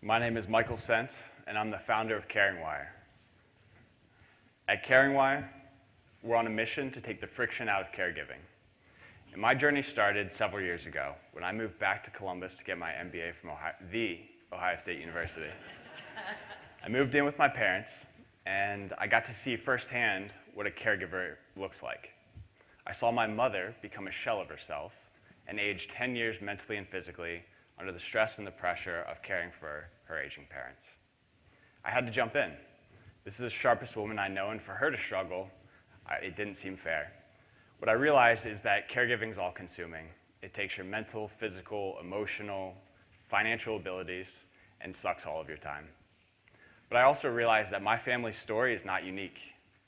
My name is Michael Sentz, and I'm the founder of CaringWire. At CaringWire, we're on a mission to take the friction out of caregiving. And my journey started several years ago when I moved back to Columbus to get my MBA from the Ohio State University. I moved in with my parents, and I got to see firsthand what a caregiver looks like. I saw my mother become a shell of herself and age 10 years mentally and physically under the stress and the pressure of caring for her aging parents. I had to jump in. This is the sharpest woman I know, and for her to struggle, it didn't seem fair. What I realized is that caregiving is all-consuming. It takes your mental, physical, emotional, financial abilities and sucks all of your time. But I also realized that my family's story is not unique.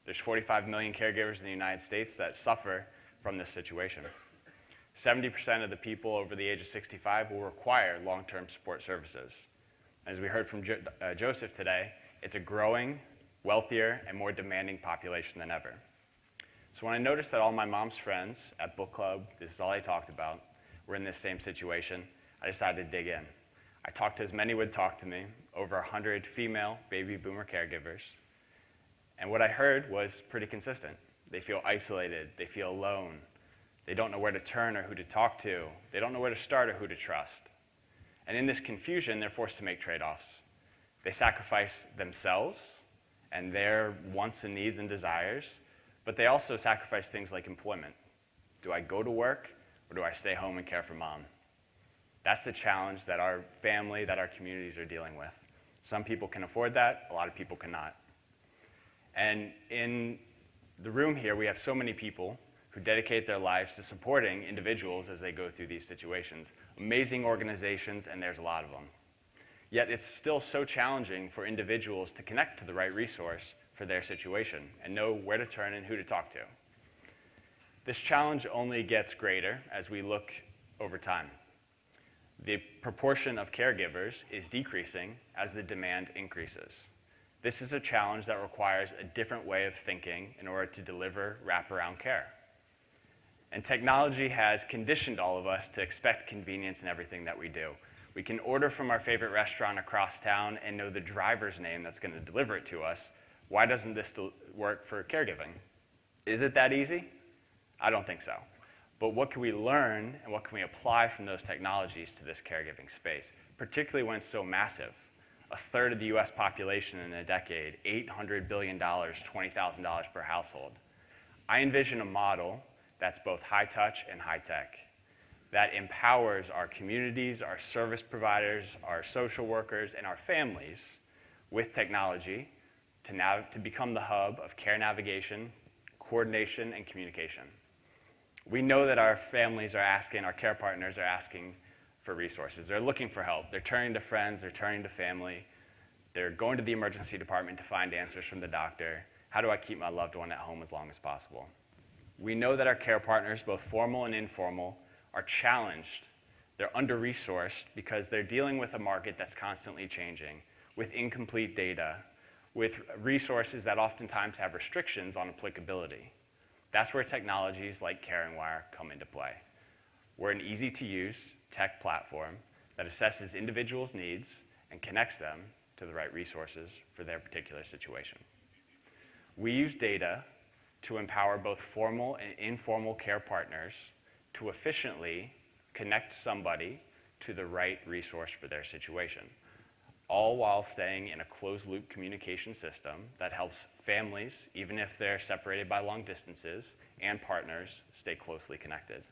There's 45 million caregivers in the United States that suffer from this situation. 70% of the people over the age of 65 will require long-term support services. As we heard from Joseph today, it's a growing, wealthier, and more demanding population than ever. So when I noticed that all my mom's friends at book club, this is all they talked about, were in this same situation, I decided to dig in. I talked to as many would talk to me, over 100 female baby boomer caregivers, and what I heard was pretty consistent. They feel isolated, they feel alone, they don't know where to turn or who to talk to. They don't know where to start or who to trust. And in this confusion, they're forced to make trade-offs. They sacrifice themselves and their wants and needs and desires, but they also sacrifice things like employment. Do I go to work or do I stay home and care for mom? That's the challenge that our family, that our communities are dealing with. Some people can afford that, a lot of people cannot. And in the room here, we have so many people who dedicate their lives to supporting individuals as they go through these situations. Amazing organizations, and there's a lot of them. Yet it's still so challenging for individuals to connect to the right resource for their situation and know where to turn and who to talk to. This challenge only gets greater as we look over time. The proportion of caregivers is decreasing as the demand increases. This is a challenge that requires a different way of thinking in order to deliver wraparound care. And technology has conditioned all of us to expect convenience in everything that we do. We can order from our favorite restaurant across town and know the driver's name that's going to deliver it to us. Why doesn't this work for caregiving? Is it that easy? I don't think so. But what can we learn and what can we apply from those technologies to this caregiving space, particularly when it's so massive? A third of the US population in a decade, $800 billion, $20,000 per household. I envision a model that's both high touch and high tech, that empowers our communities, our service providers, our social workers, and our families with technology to become the hub of care navigation, coordination, and communication. We know that our families are asking, our care partners are asking for resources. They're looking for help. They're turning to friends, they're turning to family. They're going to the emergency department to find answers from the doctor. How do I keep my loved one at home as long as possible? We know that our care partners, both formal and informal, are challenged. They're under-resourced because they're dealing with a market that's constantly changing, with incomplete data, with resources that oftentimes have restrictions on applicability. That's where technologies like CaringWire come into play. We're an easy-to-use tech platform that assesses individuals' needs and connects them to the right resources for their particular situation. We use data to empower both formal and informal care partners to efficiently connect somebody to the right resource for their situation, all while staying in a closed-loop communication system that helps families, even if they're separated by long distances, and partners stay closely connected.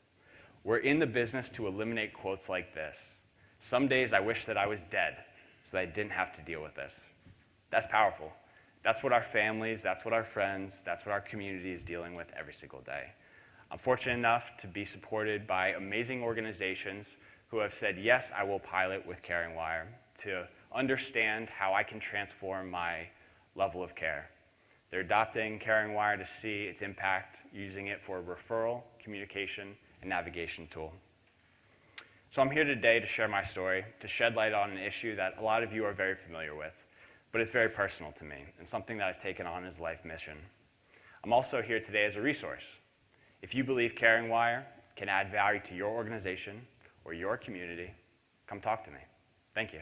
We're in the business to eliminate quotes like this. Some days I wish that I was dead so that I didn't have to deal with this. That's powerful. That's what our families, that's what our friends, that's what our community is dealing with every single day. I'm fortunate enough to be supported by amazing organizations who have said, yes, I will pilot with CaringWire to understand how I can transform my level of care. They're adopting CaringWire to see its impact, using it for a referral, communication, and navigation tool. So I'm here today to share my story, to shed light on an issue that a lot of you are very familiar with, but it's very personal to me and something that I've taken on as a life mission. I'm also here today as a resource. If you believe CaringWire can add value to your organization or your community, come talk to me. Thank you.